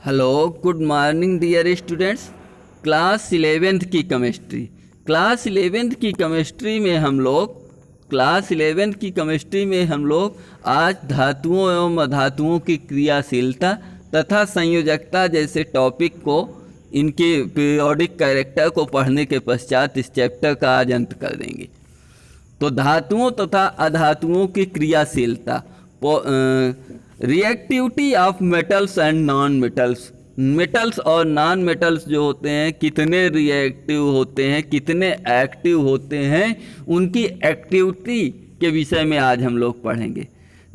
Hello, good morning dear students. Class 11th की chemistry में हम लोग आज धातुओं एवं अधातुओं की क्रियाशीलता तथा संयोजकता जैसे टॉपिक को, इनके पीरियोडिक कैरेक्टर को पढ़ने के पश्चात इस चैप्टर का आज अंत कर देंगे। तो धातुओं तथा अधातुओं की क्रियाशीलता, reactivity of metals and non metals. Metals और नॉन मेटल्स जो होते हैं, कितने रिएक्टिव होते हैं, कितने एक्टिव होते हैं, उनकी एक्टिविटी के विषय में आज हम लोग पढ़ेंगे।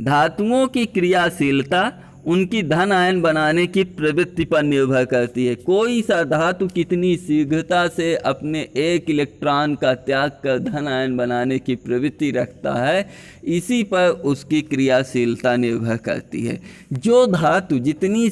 धातुओं की क्रियाशीलता उनकी धन आयन बनाने की प्रवृत्ति पर निर्भर करती है। कोई सा धातु कितनी शीघ्रता से अपने एक इलेक्ट्रॉन का त्याग कर धन आयन बनाने की प्रवृत्ति रखता है, इसी पर उसकी क्रियाशीलता निर्भर करती है। जो धातु जितनी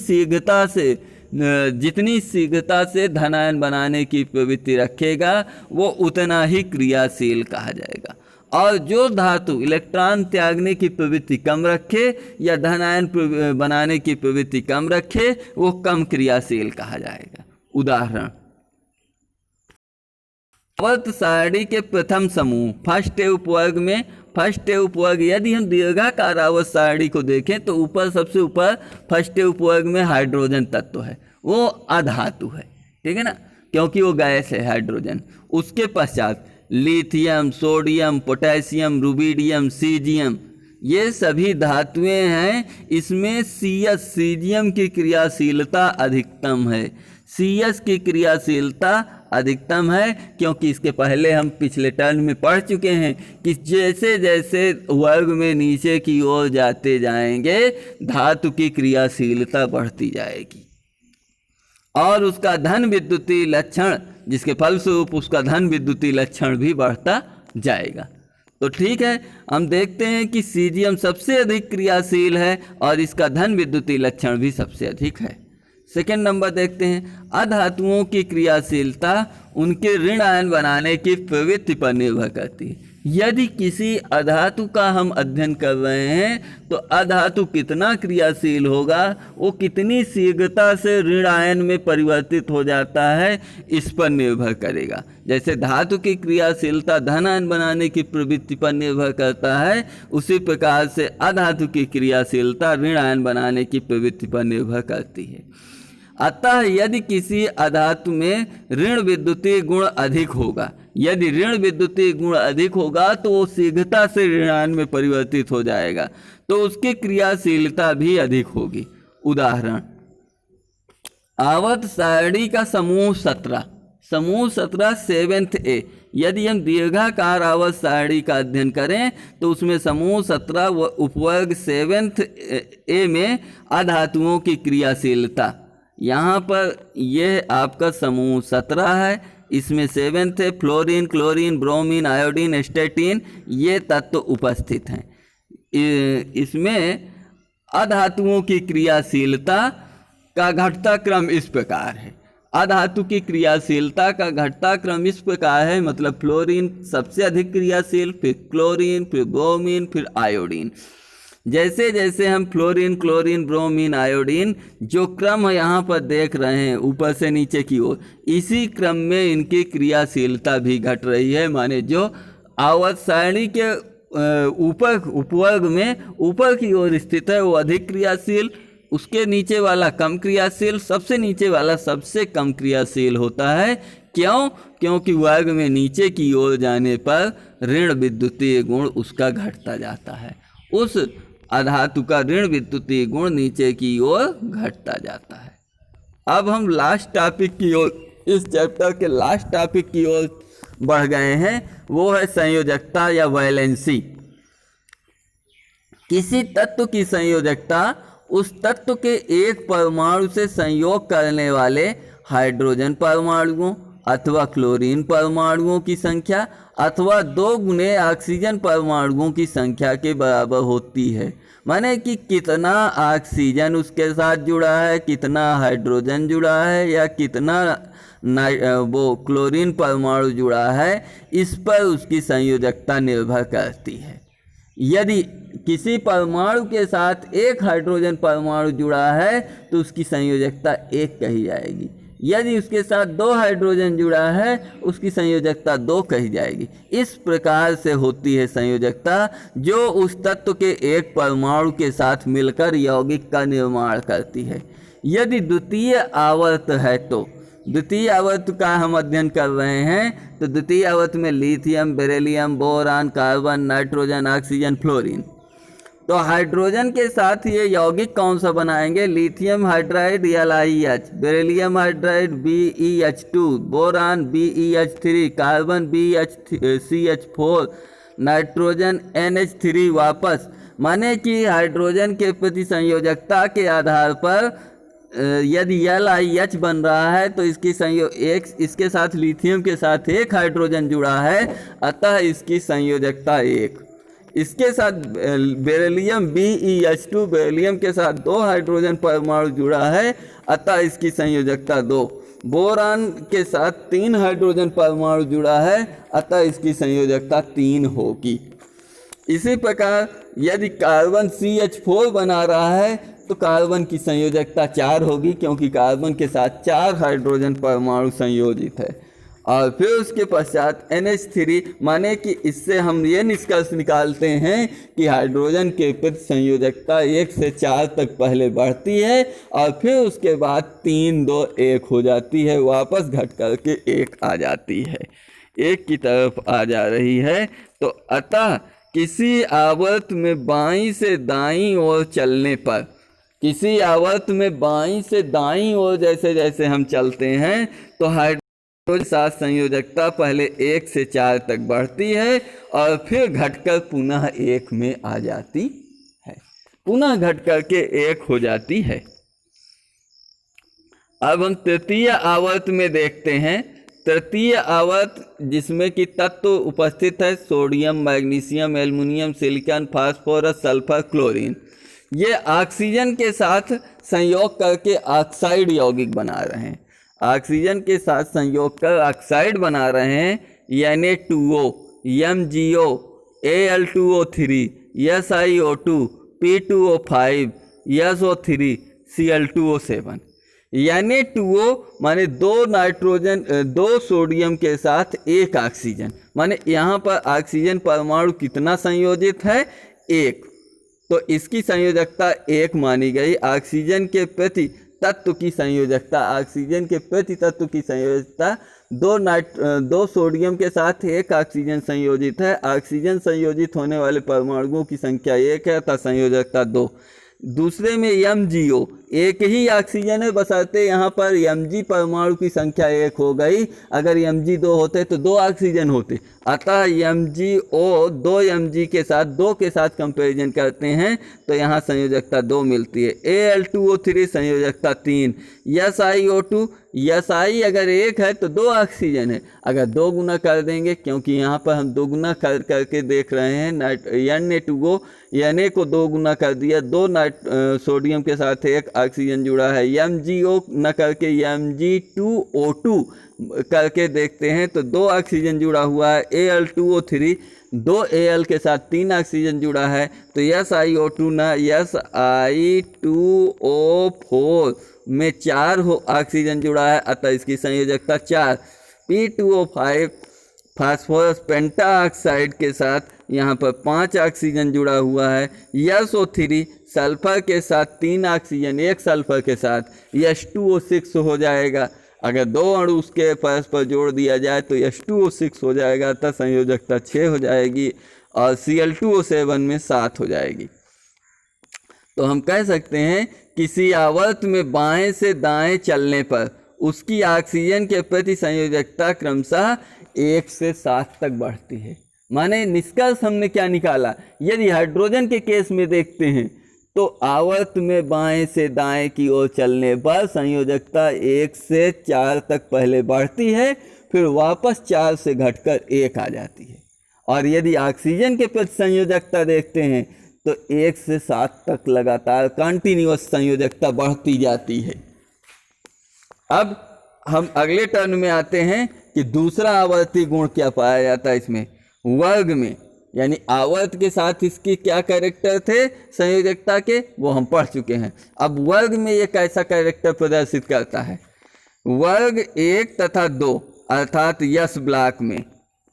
शीघ्रता से धन आयन बनाने की प्रवृत्ति रखेगा, वो उतना ही क्रियाशील कहा जाएगा। और जो धातु इलेक्ट्रॉन त्यागने की प्रवृत्ति कम रखे या धन आयन बनाने की प्रवृत्ति कम रखे, वो कम क्रियाशील कहा जाएगा। उदाहरण, आवर्त सारणी के प्रथम समूह फर्स्ट उपवर्ग, यदि हम दीर्घाकार आवर्त सारणी को देखें तो ऊपर सबसे ऊपर फर्स्ट उपवर्ग में हाइड्रोजन तत्व है, वो अधातु है, ठीक है ना, क्योंकि वो गैस है हाइड्रोजन। उसके पश्चात lithium, sodium, potassium, rubidium, caesium, ये सभी धातुएं हैं। इसमें सीजियम की क्रियाशीलता अधिकतम है। सीएस की क्रियाशीलता अधिकतम है क्योंकि इसके पहले हम पिछले टर्म में पढ़ चुके हैं कि जैसे जैसे वर्ग में नीचे की ओर जाते जाएंगे, धातु की क्रियाशीलता बढ़ती जाएगी और उसका धन विद्युतीय लक्षण, जिसके फलस्वरूप उसका धन विद्युतीय लक्षण भी बढ़ता जाएगा। तो ठीक है, हम देखते हैं कि सीजियम सबसे अधिक क्रियाशील है और इसका धन विद्युतीय लक्षण भी सबसे अधिक है। सेकेंड नंबर देखते हैं, अधातुओं की क्रियाशीलता उनके ऋण आयन बनाने की प्रवृत्ति पर निर्भर करती है। यदि किसी अधातु का हम अध्ययन कर रहे हैं तो अधातु कितना क्रियाशील होगा, वो कितनी शीघ्रता से ऋण आयन में परिवर्तित हो जाता है, इस पर निर्भर करेगा। जैसे धातु की क्रियाशीलता धन आयन बनाने की प्रवृत्ति पर निर्भर करता है, उसी प्रकार से अधातु की क्रियाशीलता ऋण आयन बनाने की प्रवृत्ति पर निर्भर करती है। अतः यदि किसी अधातु में ऋण विद्युतीय गुण अधिक होगा, यदि ऋण विद्युतीय गुण अधिक होगा तो वो शीघ्रता से ऋण आयन में परिवर्तित हो जाएगा, तो उसकी क्रियाशीलता भी अधिक होगी। उदाहरण, आवर्त सारणी का समूह 17 7th A, यदि हम दीर्घाकार आवर्त सारणी का अध्ययन करें तो उसमें समूह 17 व उपवर्ग 7th A में अधातुओं की क्रियाशीलता, यहाँ पर यह आपका समूह 17 है, इसमें 7th है, fluorine, chlorine, bromine, iodine, statin, ये तत्व उपस्थित हैं। इसमें अधातुओं की क्रियाशीलता का घटता क्रम इस प्रकार है। अधातु की क्रियाशीलता का घटता क्रम इस प्रकार है, मतलब फ्लोरीन सबसे अधिक क्रियाशील, फिर क्लोरीन, फिर ब्रोमीन, फिर आयोडीन। जैसे जैसे हम फ्लोरीन, क्लोरीन, ब्रोमीन, आयोडीन जो क्रम यहाँ पर देख रहे हैं ऊपर से नीचे की ओर, इसी क्रम में इनकी क्रियाशीलता भी घट रही है। माने जो आवर्त सारणी के ऊपर उपवर्ग में ऊपर की ओर स्थित है वो अधिक क्रियाशील, उसके नीचे वाला कम क्रियाशील, सबसे नीचे वाला सबसे कम क्रियाशील होता है। क्यों? क्योंकि वर्ग में नीचे की ओर जाने पर ऋण विद्युतीय गुण उसका घटता जाता है। उस अधातु का ऋण विद्युतीय गुण नीचे की ओर घटता जाता है। अब हम लास्ट टॉपिक की ओर, इस चैप्टर के लास्ट टॉपिक की ओर बढ़ गए हैं, वो है संयोजकता या वैलेंसी। किसी तत्व की संयोजकता उस तत्व के एक परमाणु से संयोग करने वाले हाइड्रोजन परमाणुओं अथवा क्लोरीन परमाणुओं की संख्या अथवा 2 गुने ऑक्सीजन परमाणुओं की संख्या के बराबर होती है। माने कि कितना ऑक्सीजन उसके साथ जुड़ा है, कितना हाइड्रोजन जुड़ा है या कितना वो क्लोरीन परमाणु जुड़ा है, इस पर उसकी संयोजकता निर्भर करती है। यदि किसी परमाणु के साथ एक हाइड्रोजन परमाणु जुड़ा है तो उसकी संयोजकता 1 कही जाएगी। यदि उसके साथ 2 हाइड्रोजन जुड़ा है उसकी संयोजकता 2 कही जाएगी। इस प्रकार से होती है संयोजकता जो उस तत्व के एक परमाणु के साथ मिलकर यौगिक का निर्माण करती है। यदि द्वितीय आवर्त है तो द्वितीय आवर्त का हम अध्ययन कर रहे हैं, तो द्वितीय आवर्त में lithium, beryllium, boron, carbon, nitrogen, oxygen, fluorine. तो हाइड्रोजन के साथ ये यौगिक कौन सा बनाएंगे? Lithium hydride LiH, beryllium hydride BeH2, boron BeH3, carbon BeCH4, nitrogen NH3 वापस। माने कि हाइड्रोजन के प्रति संयोजकता के आधार पर यदि LiH बन रहा है तो इसकी इसके साथ लिथियम के साथ एक हाइड्रोजन जुड़ा है, अतः इसकी संयोजकता 1। इसके साथ बेरिलियम BeH2, बेरिलियम के साथ 2 हाइड्रोजन परमाणु जुड़ा है, अतः इसकी संयोजकता 2। बोरान के साथ 3 हाइड्रोजन परमाणु जुड़ा है, अतः इसकी संयोजकता 3 होगी। इसी प्रकार यदि कार्बन CH4 बना रहा है तो कार्बन की संयोजकता 4 होगी, क्योंकि कार्बन के साथ 4 हाइड्रोजन परमाणु संयोजित है। और फिर उसके पश्चात NH3, माने कि इससे हम ये निष्कर्ष निकालते हैं कि हाइड्रोजन के प्रति संयोजकता 1 से 4 तक पहले बढ़ती है और फिर उसके बाद 3, 2, 1 हो जाती है, वापस घट करके 1 आ जाती है, 1 की तरफ आ जा रही है। तो अतः किसी आवर्त में बाईं से दाईं ओर चलने पर, किसी आवर्त में बाईं से दाईं ओर जैसे जैसे हम चलते हैं तो हाइड्रोजन के साथ संयोजकता पहले 1 से 4 तक बढ़ती है और फिर घटकर पुनः 1 में आ जाती है, पुनः घट करके 1 हो जाती है। अब हम तृतीय आवर्त में देखते हैं। तृतीय आवर्त जिसमें कि तत्व उपस्थित है sodium, magnesium, aluminium, silicon, phosphorus, sulphur, chlorine. ये ऑक्सीजन के साथ संयोग करके ऑक्साइड यौगिक बना रहे हैं, ऑक्सीजन के साथ संयोग कर ऑक्साइड बना रहे हैं, Na2O, MgO, Al2O3, SiO2, P2O5, SO3, Cl2O7। Na2O माने 2 सोडियम के साथ 1 ऑक्सीजन, माने यहाँ पर ऑक्सीजन परमाणु कितना संयोजित है? 1। तो इसकी संयोजकता 1 मानी गई। ऑक्सीजन के प्रति तत्व की संयोजकता, ऑक्सीजन के प्रति तत्व की संयोजकता 2 सोडियम के साथ 1 ऑक्सीजन संयोजित है। ऑक्सीजन संयोजित होने वाले परमाणुओं की संख्या 1 है, अतः संयोजकता 2। दूसरे में MgO, एक ही ऑक्सीजन है, बशर्ते यहाँ पर Mg परमाणु की संख्या 1 हो गई। अगर Mg 2 होते तो 2 ऑक्सीजन होते, अतः MgO 2 Mg के साथ 2 के साथ कंपैरिजन करते हैं तो यहाँ संयोजकता 2 मिलती है। Al2O3 संयोजकता 3। SiO2, Si अगर 1 है तो 2 ऑक्सीजन है, अगर 2 गुना कर देंगे, क्योंकि यहाँ पर हम 2 गुना करके देख रहे हैं, Na2O, Na को 2 गुना कर दिया, 2 सोडियम के साथ 1 ऑक्सीजन जुड़ा है। MgO न करके Mg2O2 करके देखते हैं तो 2 ऑक्सीजन जुड़ा हुआ है। Al2O3, 2 Al के साथ 3 ऑक्सीजन जुड़ा है, तो SiO2 न Si2O4 में 4 ऑक्सीजन जुड़ा है, अतः इसकी संयोजकता 4। P2O5 फास्फोरस पेंटा ऑक्साइड के साथ यहाँ पर 5 ऑक्सीजन जुड़ा हुआ है। SO3 सल्फर के साथ 3 ऑक्सीजन 1 सल्फर के साथ H2O6 हो जाएगा। अगर 2 अणु उसके परस्पर जोड़ दिया जाए तो H2O6 हो जाएगा, तब संयोजकता 6 हो जाएगी और Cl2O7 में 7 हो जाएगी। तो हम कह सकते हैं किसी आवर्त में बाएं से दाएं चलने पर उसकी ऑक्सीजन के प्रति संयोजकता क्रमशः 1 से 7 तक बढ़ती है। माने निष्कर्ष हमने क्या निकाला? यदि हाइड्रोजन के केस में देखते हैं तो आवर्त में बाएं से दाएं की ओर चलने पर संयोजकता 1 से 4 तक पहले बढ़ती है, फिर वापस 4 से घटकर 1 आ जाती है। और यदि ऑक्सीजन के प्रति संयोजकता देखते हैं तो 1 से 7 तक लगातार कंटिन्यूअस संयोजकता बढ़ती जाती है। अब हम अगले टर्न में आते हैं कि दूसरा आवर्ती गुण क्या पाया जाता है इसमें। वर्ग में यानी आवर्त के साथ इसकी क्या कैरेक्टर थे संयोजकता के, वो हम पढ़ चुके हैं। अब वर्ग में ये कैसा कैरेक्टर प्रदर्शित करता है, वर्ग 1 तथा 2 अर्थात यस ब्लॉक में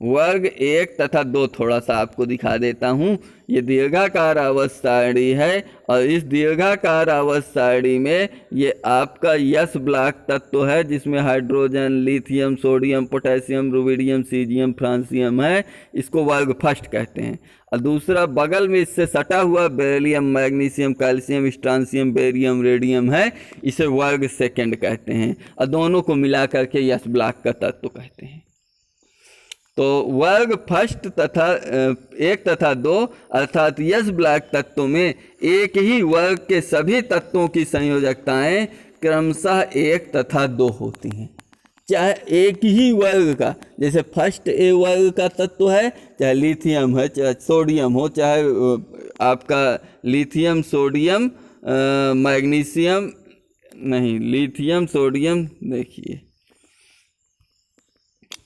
वर्ग 1 तथा 2 थोड़ा सा आपको दिखा देता हूँ। ये दीर्घाकार आवर्त सारणी है और इस दीर्घाकार आवर्त सारणी में ये आपका यस ब्लॉक तत्व है जिसमें hydrogen, lithium, sodium, potassium, rubidium, caesium, francium है। इसको वर्ग फर्स्ट कहते हैं। और दूसरा बगल में इससे सटा हुआ beryllium, magnesium, calcium, strontium, barium, radium है, इसे वर्ग सेकंड कहते हैं। और दोनों को मिला करके यस ब्लॉक का तत्व कहते हैं। तो वर्ग फर्स्ट तथा 1 तथा 2 अर्थात यस ब्लॉक तत्वों में एक ही वर्ग के सभी तत्वों की संयोजकताएं क्रमशः 1 तथा 2 होती हैं। चाहे एक ही वर्ग का, जैसे फर्स्ट ए वर्ग का तत्व है, चाहे लिथियम है, चाहे सोडियम हो, चाहे आपका लिथियम, सोडियम, मैग्नीशियम नहीं, लिथियम, सोडियम, देखिए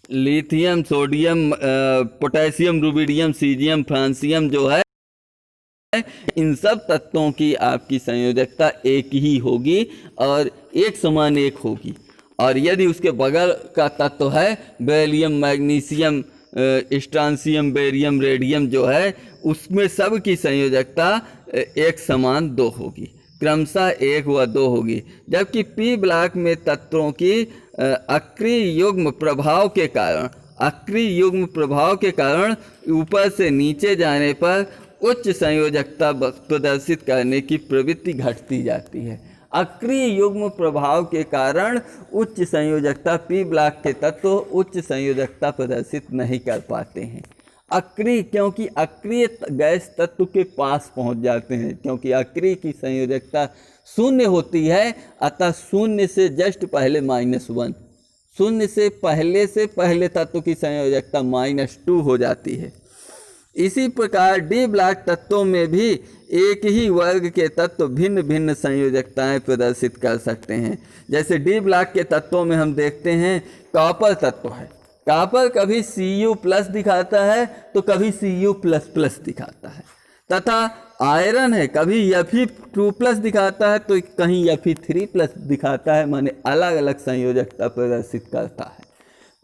lithium, sodium, potassium, rubidium, caesium, francium जो है, इन सब तत्वों की आपकी संयोजकता एक ही होगी और एक समान एक होगी। और यदि उसके बगल का तत्व है beryllium, magnesium, strontium, barium, radium जो है, उसमें सब की संयोजकता एक समान 2 होगी, क्रमशः 1 व 2 होगी। जबकि पी ब्लॉक में तत्वों की अक्रिय युग्म प्रभाव के कारण ऊपर से नीचे जाने पर उच्च संयोजकता प्रदर्शित करने की प्रवृत्ति घटती जाती है। अक्रिय युग्म प्रभाव के कारण उच्च संयोजकता पी ब्लॉक के तत्व उच्च संयोजकता प्रदर्शित नहीं कर पाते हैं। अक्रिय, क्योंकि अक्रिय गैस तत्व के पास पहुंच जाते हैं, क्योंकि अक्रिय की संयोजकता 0 होती है, अतः 0 से जस्ट पहले -1, 0 से पहले तत्व की संयोजकता -2 हो जाती है। इसी प्रकार डी ब्लॉक तत्वों में भी एक ही वर्ग के तत्व भिन्न भिन्न संयोजकताएं प्रदर्शित कर सकते हैं। जैसे डी ब्लॉक के तत्वों में हम देखते हैं कॉपर तत्व है, कॉपर कभी Cu+ दिखाता है तो कभी Cu++ दिखाता है, तथा आयरन है कभी Fe2+ दिखाता है तो कहीं Fe3+ दिखाता है, माने अलग अलग संयोजकता प्रदर्शित करता है।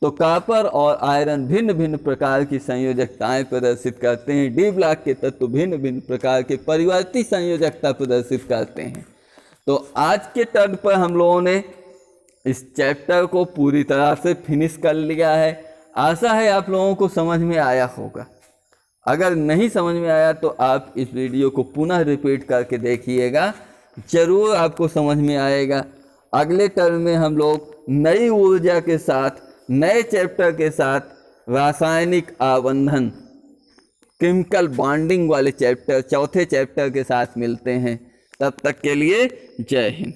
तो कॉपर और आयरन भिन्न भिन्न प्रकार की संयोजकताएं प्रदर्शित करते हैं। डी ब्लॉक के तत्व भिन्न भिन्न प्रकार के परिवर्ती संयोजकता प्रदर्शित करते हैं। तो आज के टर्न पर हम लोगों ने इस चैप्टर को पूरी तरह से फिनिश कर लिया है। आशा है आप लोगों को समझ में आया होगा। अगर नहीं समझ में आया तो आप इस वीडियो को पुनः रिपीट करके देखिएगा, जरूर आपको समझ में आएगा। अगले टर्म में हम लोग नई ऊर्जा के साथ, नए चैप्टर के साथ, रासायनिक आबंधन, केमिकल बॉन्डिंग वाले चैप्टर, चौथे चैप्टर के साथ मिलते हैं। तब तक के लिए जय हिंद।